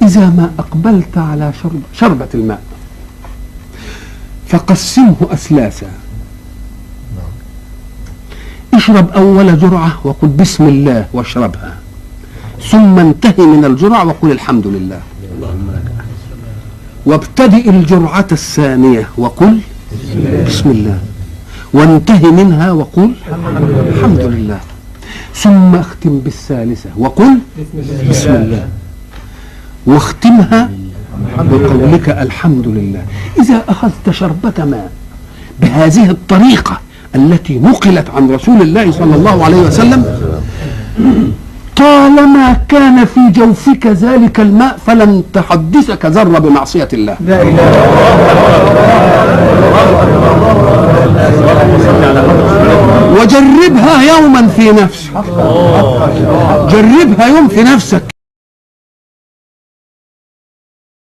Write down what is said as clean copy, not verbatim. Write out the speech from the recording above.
إذا ما أقبلت على شربة الماء فقسمه أثلاثا، اشرب أول جرعة وقل بسم الله واشربها، ثم انتهي من الجرعة وقل الحمد لله، وابتدئ الجرعة الثانية وقل بسم الله، وانتهي منها وقل الحمد لله، ثم اختم بالثالثة وقل بسم الله، واختمها بقولك الحمد لله. إذا أخذت شربة ماء بهذه الطريقة التي نقلت عن رسول الله صلى الله عليه وسلم، طالما كان في جوفك ذلك الماء فلن تحدثك ذرة بمعصية الله. لا إله إلا الله. وجربها يوما في نفسك، جربها يوم في نفسك.